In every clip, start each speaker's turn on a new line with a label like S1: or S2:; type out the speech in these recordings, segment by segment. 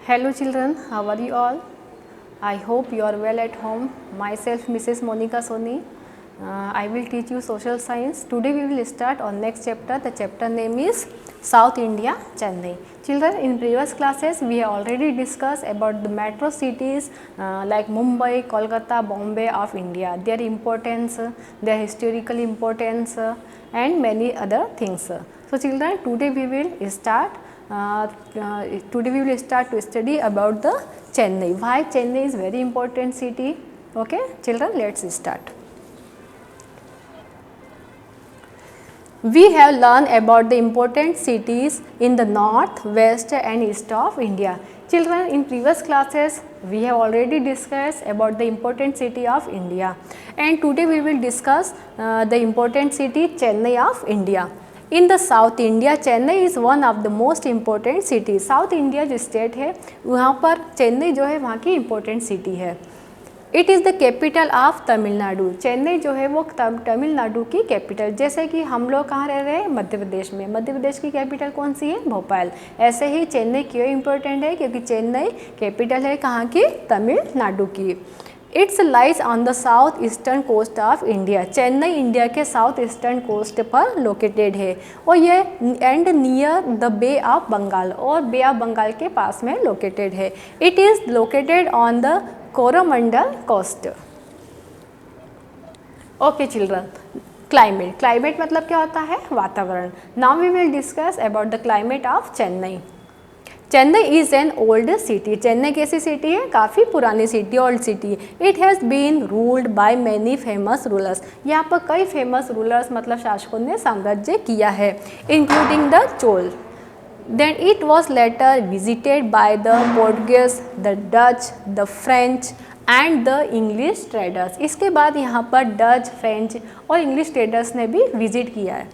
S1: Hello children, how are you all? I hope you are well at home. Myself Mrs. Monica Soni. I will teach you social science. Today we will start on next chapter. The chapter name is South India, Chennai. Children, in previous classes we have already discussed about the metro cities like Mumbai, Kolkata, Bombay of India, their importance, their historical importance and many other things. So children, today we will start to study about the Chennai. Why Chennai is very important city? Okay, children, let's start. We have learned about the important cities in the north, west and east of India. Children, in previous classes we have already discussed about the important city of India, and today we will discuss the important city Chennai of India. In the South India, Chennai is one of the most important cities. South India जो state है वहाँ पर चेन्नई जो है वहाँ की important city है. It is the capital of Tamil Nadu. Chennai जो है वो तमिलनाडु की कैपिटल, जैसे कि हम लोग कहाँ रह रहे हैं, मध्य प्रदेश में. मध्य प्रदेश की कैपिटल कौन सी है, भोपाल. ऐसे ही चेन्नई क्यों इम्पोर्टेंट है, क्योंकि चेन्नई कैपिटल है कहाँ की, तमिलनाडु की. It's lies on the south eastern coast of India. Chennai India के साउथ ईस्टर्न कोस्ट पर लोकेटेड है और ये and near the Bay of Bengal, और बे ऑफ बंगाल के पास में लोकेटेड है. It is located on the Coromandel coast. Okay children, climate. Climate मतलब क्या होता है, वातावरण. Now we will discuss about the climate of Chennai. Chennai is an old city. Chennai कैसी सिटी है, काफ़ी पुरानी city, old city. It has been ruled by many famous rulers. यहाँ पर कई फेमस रूलर्स मतलब शासकों ने साम्राज्य किया है, including the Chola. Then it was later visited by the Portuguese, the Dutch, the French and the English traders. इसके बाद यहाँ पर डच, फ्रेंच और इंग्लिश ट्रेडर्स ने भी विजिट किया है.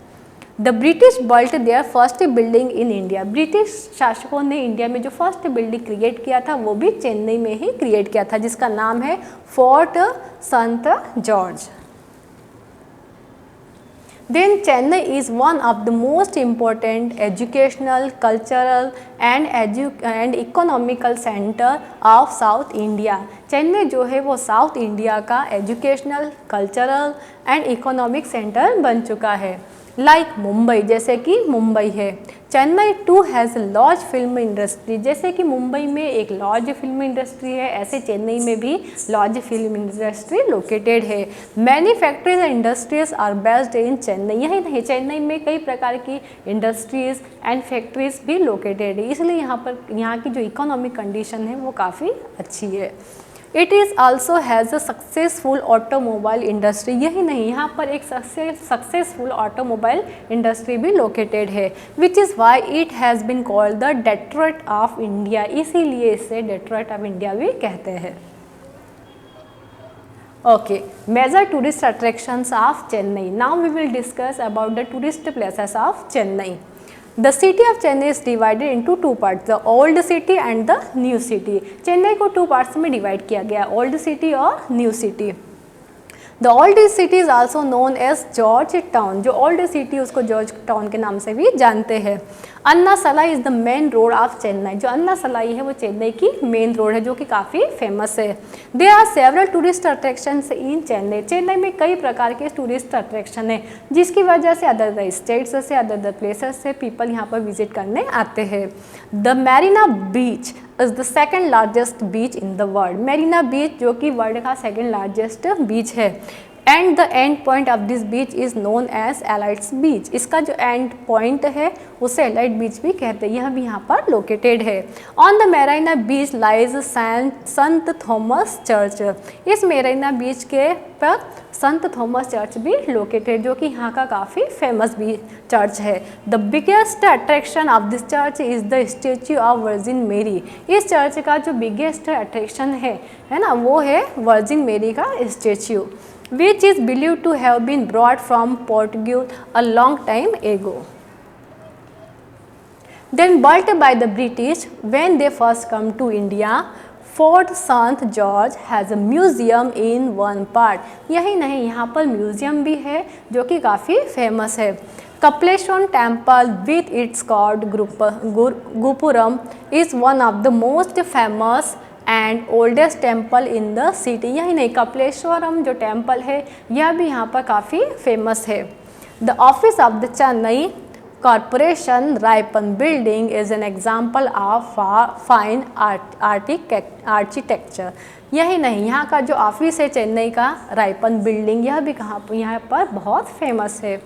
S1: The British built there first building in India. British शासकों ने इंडिया में जो फर्स्ट बिल्डिंग क्रिएट किया था वो भी चेन्नई में ही क्रिएट किया था, जिसका नाम है fort Sant George. Then Chennai is one of the most important educational, cultural and economical center of South India. Chennai जो है वो साउथ इंडिया का educational, cultural and economic centre बन चुका है. लाइक मुंबई, जैसे कि मुंबई है. Chennai too has large film industry. जैसे कि मुंबई में एक लॉर्ज फिल्म इंडस्ट्री है, ऐसे चेन्नई में भी लॉर्ज फिल्म इंडस्ट्री लोकेटेड है. Many factories and industries are based in Chennai. यही नहीं, चेन्नई में कई प्रकार की इंडस्ट्रीज एंड फैक्ट्रीज भी लोकेटेड है, इसलिए यहाँ की जो इकोनॉमिक कंडीशन है वो काफ़ी अच्छी है. It is also has a successful automobile industry. यही नहीं, यहाँ पर एक सक्सेसफुल ऑटोमोबाइल इंडस्ट्री भी लोकेटेड है, which is why it has been called the Detroit of India. इसीलिए इसे डेट्रॉइट ऑफ इंडिया भी कहते हैं. Okay, major tourist attractions of Chennai. Now we will discuss about the tourist places of Chennai. The city of Chennai is divided into two parts, the old city and the new city. Chennai को two parts में divide किया गया, old city और new city. The old city is also known as George Town. जो old city उसको George Town के नाम से भी जानते हैं. Anna Salai is the main road of Chennai. जो अन्ना सलाई है वो चेन्नई की मेन रोड है, जो कि काफ़ी फेमस है. There are several tourist attractions in Chennai. Chennai में कई प्रकार के टूरिस्ट अट्रैक्शन है, जिसकी वजह से अदर अदर स्टेट्स से, अदर अदर प्लेसेस से पीपल यहाँ पर विजिट करने आते हैं. The Marina beach is the second largest beach in the world. Marina beach जो कि वर्ल्ड का सेकेंड लार्जेस्ट बीच है. And the end point of this beach is known as Elliots beach. इसका जो एंड पॉइंट है उसे एलाइट बीच भी कहते हैं. यह भी यहाँ पर लोकेटेड है. On the Marina beach lies Sant Thomas church. इस मैरिना बीच के पर संत थॉमस चर्च भी लोकेटेड, जो कि यहाँ का काफ़ी फेमस भी चर्च है. The biggest attraction of this church is the statue of virgin मेरी. इस चर्च का जो बिगेस्ट अट्रैक्शन है ना, वो है वर्जिन मेरी का statue, which is believed to have been brought from Portugal a long time ago. Then built by the British when they first come to India, Fort St. George has a museum in one part. यही नहीं, यहाँ पर museum भी है जो कि काफ़ी famous है. Kapaleshwaram temple with its god Gopuram is one of the most famous and oldest temple in the city. यही नहीं, कपिलेश्वरम जो टेम्पल है यह भी यहाँ पर काफ़ी फेमस है। The office of the Chennai corporation Ripon building is an example of fine architecture. यही नहीं, यहाँ का जो ऑफिस है चेन्नई का रायपन बिल्डिंग, यह भी यहाँ पर बहुत फेमस है।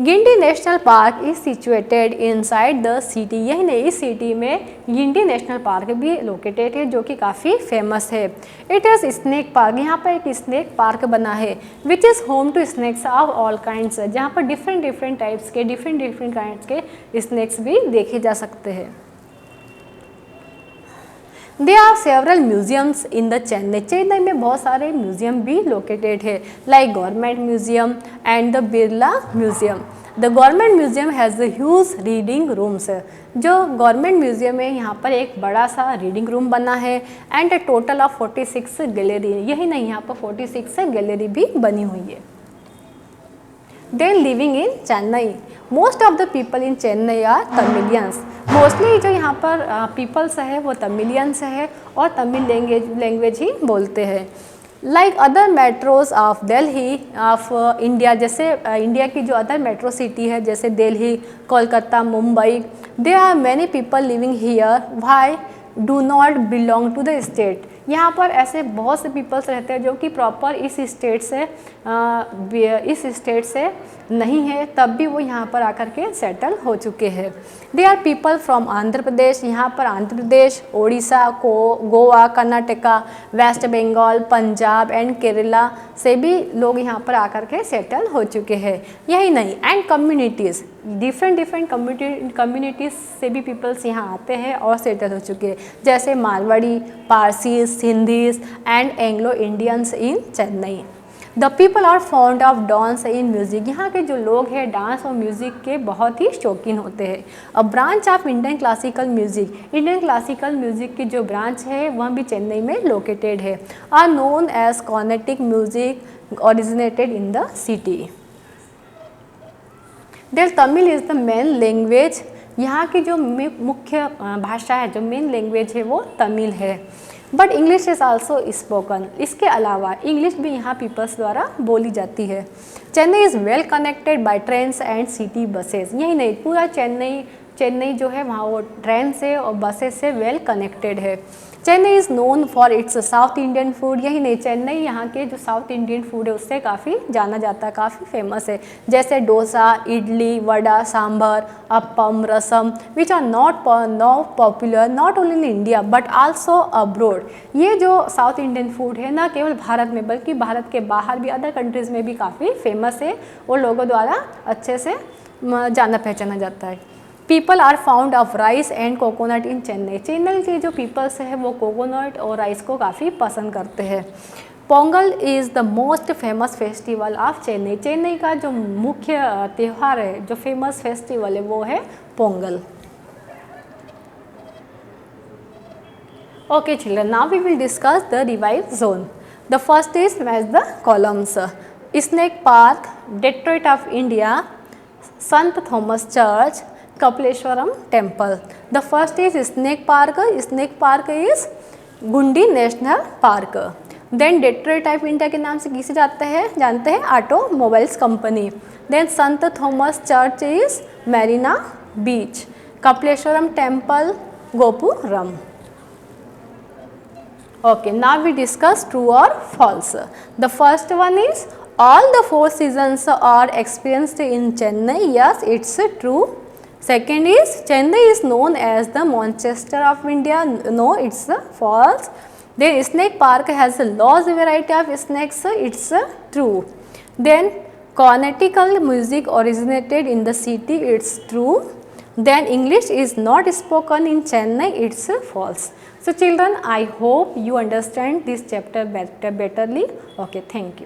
S1: Guindy national park is situated inside the city. यही नहीं, इस सिटी में गिंडी नेशनल पार्क भी लोकेटेड है जो कि काफ़ी फेमस है। इट इज़ स्नेक पार्क, यहाँ पर एक स्नेक पार्क बना है which is home to snakes of all kinds, जहाँ पर डिफरेंट टाइप्स के डिफरेंट काइंड्स के स्नेक्स भी देखे जा सकते हैं। There are several museums in the Chennai. Chennai में बहुत सारे म्यूजियम भी लोकेटेड है, like government museum and the Birla museum. The government museum has the huge reading rooms. जो गवर्नमेंट म्यूजियम है यहाँ पर एक बड़ा सा रीडिंग रूम बना है and A total of 46 gallery. यही नहीं, यहाँ पर 46 गैलरी भी बनी हुई है। Then living in Chennai, most of the people in Chennai are Tamilians. Mostly जो यहाँ पर पीपल्स है वो तमिलियंस है और तमिल लैंग्वेज ही बोलते हैं। Like other metros of Delhi of India, जैसे इंडिया की जो अदर मेट्रो सिटी है जैसे Delhi, Kolkata, Mumbai, there are many people living here why do not belong to the state. यहाँ पर ऐसे बहुत से पीपल्स रहते हैं जो कि प्रॉपर इस स्टेट से नहीं है, तब भी वो यहाँ पर आकर के सेटल हो चुके हैं। They are people from Andhra Pradesh. यहाँ पर आंध्र प्रदेश, उड़ीसा, गोवा, कर्नाटका, वेस्ट बंगाल, पंजाब एंड केरला से भी लोग यहाँ पर आकर के सेटल हो चुके हैं। यही नहीं, एंड कम्युनिटीज़, डिफरेंट कम्युनिटीज़ से भी पीपल्स यहाँ आते हैं और सेटल हो चुके हैं, जैसे Marwari, Parsis, Sindhis and Anglo Indians in Chennai. The people are fond of dance in music. यहाँ के जो लोग हैं डांस और म्यूज़िक के बहुत ही शौकीन होते हैं। A branch of Indian classical music, Indian classical music की जो ब्रांच है वह भी चेन्नई में लोकेटेड है। Are known as Carnatic music originated in the city. There Tamil is the main language. यहाँ की जो मुख्य भाषा है, जो मेन लैंग्वेज है वो तमिल है। But English is also spoken. इसके अलावा इंग्लिश भी यहाँ पीपल्स द्वारा बोली जाती है। Chennai is well connected by trains and city buses. यही नहीं, पूरा चेन्नई जो है वहाँ वो ट्रेन से और बसेस से वेल कनेक्टेड है। Chennai is known for its south Indian food. यही नहीं, चेन्नई यहाँ के जो साउथ इंडियन फूड है उससे काफ़ी जाना जाता है, काफ़ी फेमस है, जैसे dosa, idli, vada, sambar, appam, rasam, which are not popular not only in India but also abroad. ये जो साउथ इंडियन फूड है ना केवल भारत में बल्कि भारत के बाहर भी अदर कंट्रीज़ में भी काफ़ी फेमस है और लोगों द्वारा अच्छे से जाना पहचाना जाता है। People are found of rice and coconut in Chennai. Chennai के जो पीपल्स है वो कोकोनट और राइस को काफ़ी पसंद करते हैं। Pongal is the most famous festival of Chennai. Chennai का जो मुख्य त्यौहार है, जो फेमस फेस्टिवल है वो है Pongal. Okay children, now we will discuss the revive zone. The first is match the columns. Snake Park, Detroit of India, Sant Thomas Church, Kapaleshwaram Temple. The first is Snake Park. Snake Park is Guindy national park. Then Detroit of India के नाम से किसे जानते हैं automobiles company. Then saint Thomas church is Marina beach. Kapileshwaram temple gopuram. Okay, now we discuss true or false. The first one is all the 4 seasons are experienced in Chennai. Yes, it's true. Second is Chennai is known as the Manchester of India. No, it's false. Then Snake Park has a large variety of snakes. It's true. Then Carnatic music originated in the city. It's true. Then English is not spoken in Chennai. It's false. So children, I hope you understand this chapter betterly. Okay, thank you.